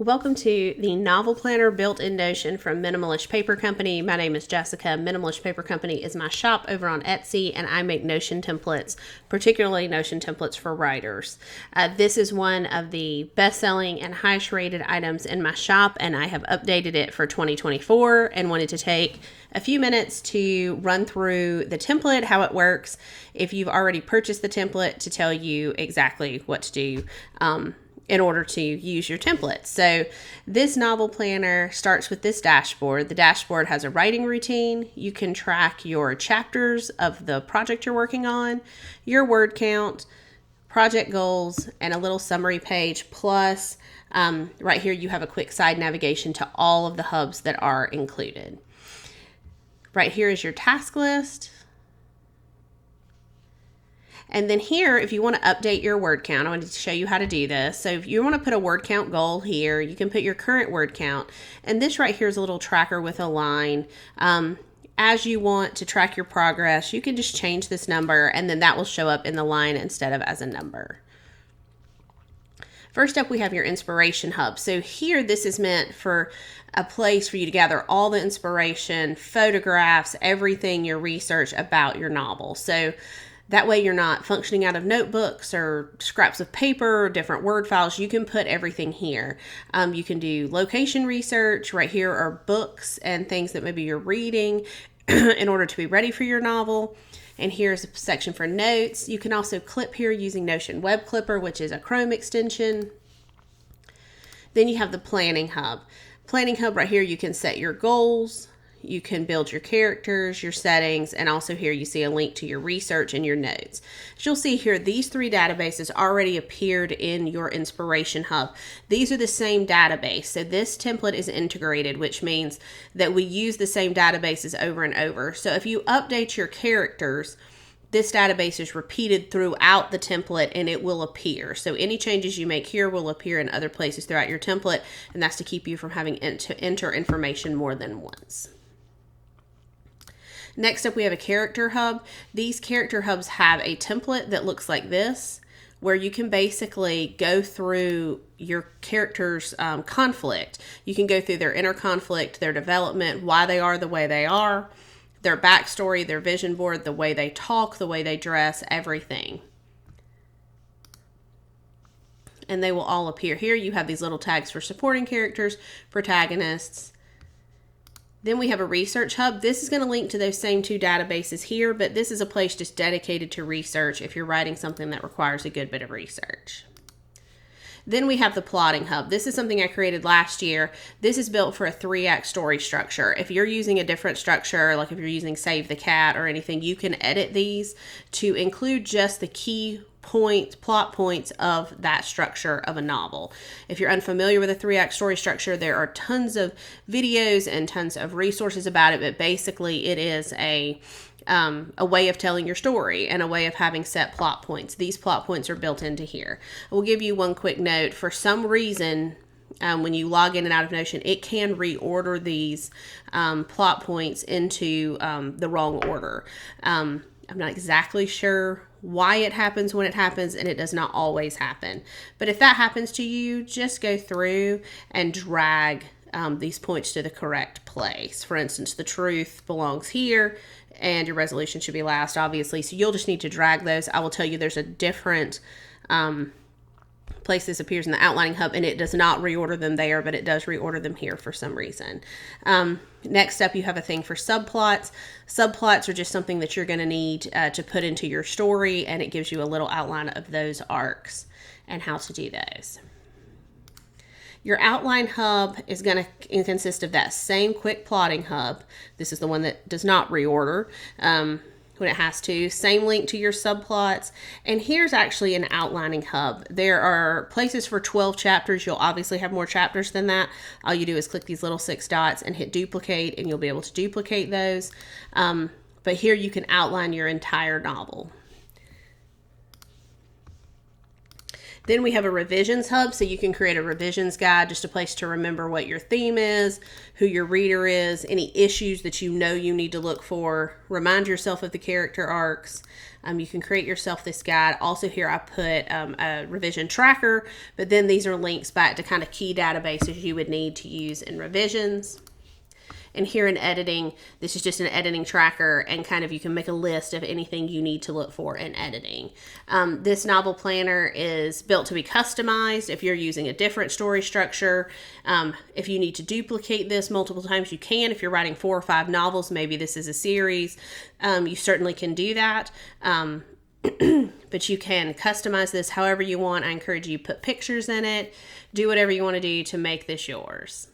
Welcome to the Novel Planner built in Notion from Minimalist Paper Company. My name is Jessica. Minimalist Paper Company is my shop over on Etsy, and I make Notion templates, particularly Notion templates for writers. This is one of the best-selling and highest rated items in my shop, and I have updated it for 2024 and wanted to take a few minutes to run through the template, how it works, if you've already purchased the template, to tell you exactly what to do in order to use your template. So this novel planner starts with this dashboard. The dashboard has a writing routine. You can track your chapters of the project you're working on, your word count, project goals, and a little summary page. Plus, right here you have a quick side navigation to all of the hubs that are included. Right here is your task list. And then here, if you want to update your word count, I wanted to show you how to do this. So if you want to put a word count goal here, you can put your current word count. And this right here is a little tracker with a line. As you want to track your progress, you can just change this number, and then that will show up in the line instead of as a number. First up, we have your inspiration hub. So here, this is meant for a place for you to gather all the inspiration, photographs, everything, your research about your novel. So that way you're not functioning out of notebooks or scraps of paper or different Word files. You can put everything here. You can do location research. Right here are books and things that maybe you're reading in order to be ready for your novel. And here's a section for notes. You can also clip here using Notion Web Clipper, which is a Chrome extension. Then you have the Planning Hub. Planning Hub right here, you can set your goals. You can build your characters, your settings, and also here you see a link to your research and your notes. As you'll see here, these three databases already appeared in your Inspiration Hub. These are the same database, so this template is integrated, which means that we use the same databases over and over. So if you update your characters, this database is repeated throughout the template and it will appear. So any changes you make here will appear in other places throughout your template, and that's to keep you from having to enter information more than once. Next up, we have a character hub. These character hubs have a template that looks like this, where you can basically go through your character's conflict. You can go through their inner conflict, their development, why they are the way they are, their backstory, their vision board, the way they talk, the way they dress, everything. And they will all appear here. You have these little tags for supporting characters, protagonists. Then we have a research hub. This is going to link to those same two databases here, but this is a place just dedicated to research if you're writing something that requires a good bit of research. Then we have the plotting hub. This is something I created last year. This is built for a 3-act story structure. If you're using a different structure, like if you're using Save the Cat or anything, you can edit these to include just the key points, plot points of that structure of a novel. If you're unfamiliar with a 3-act story structure, there are tons of videos and tons of resources about it, but basically it is a way of telling your story and a way of having set plot points. These plot points are built into here. I will give you one quick note. For some reason, when you log in and out of Notion, it can reorder these plot points into the wrong order. I'm not exactly sure why it happens when it happens, and it does not always happen. But if that happens to you, just go through and drag these points to the correct place. For instance, the truth belongs here, and your resolution should be last, obviously. So you'll just need to drag those. I will tell you there's a different place this appears in the outlining hub, and it does not reorder them there, but it does reorder them here for some reason. Next up, you have a thing for subplots. Subplots are just something that you're going to need to put into your story, and it gives you a little outline of those arcs and how to do those. Your outline hub is going to consist of that same quick plotting hub. This is the one that does not reorder when it has to. Same link to your subplots. And here's actually an outlining hub. There are places for 12 chapters. You'll obviously have more chapters than that. All you do is click these little 6 dots and hit duplicate, and you'll be able to duplicate those. But here you can outline your entire novel. Then we have a revisions hub, so you can create a revisions guide, just a place to remember what your theme is, who your reader is, any issues that you know you need to look for, remind yourself of the character arcs. You can create yourself this guide. Also here I put a revision tracker, but then these are links back to kind of key databases you would need to use in revisions. And here in editing, this is just an editing tracker, and kind of you can make a list of anything you need to look for in editing. This novel planner is built to be customized if you're using a different story structure. If you need to duplicate this multiple times, you can. If you're writing 4 or 5 novels, maybe this is a series, you certainly can do that. But you can customize this however you want. I encourage you to put pictures in it. Do whatever you want to do to make this yours.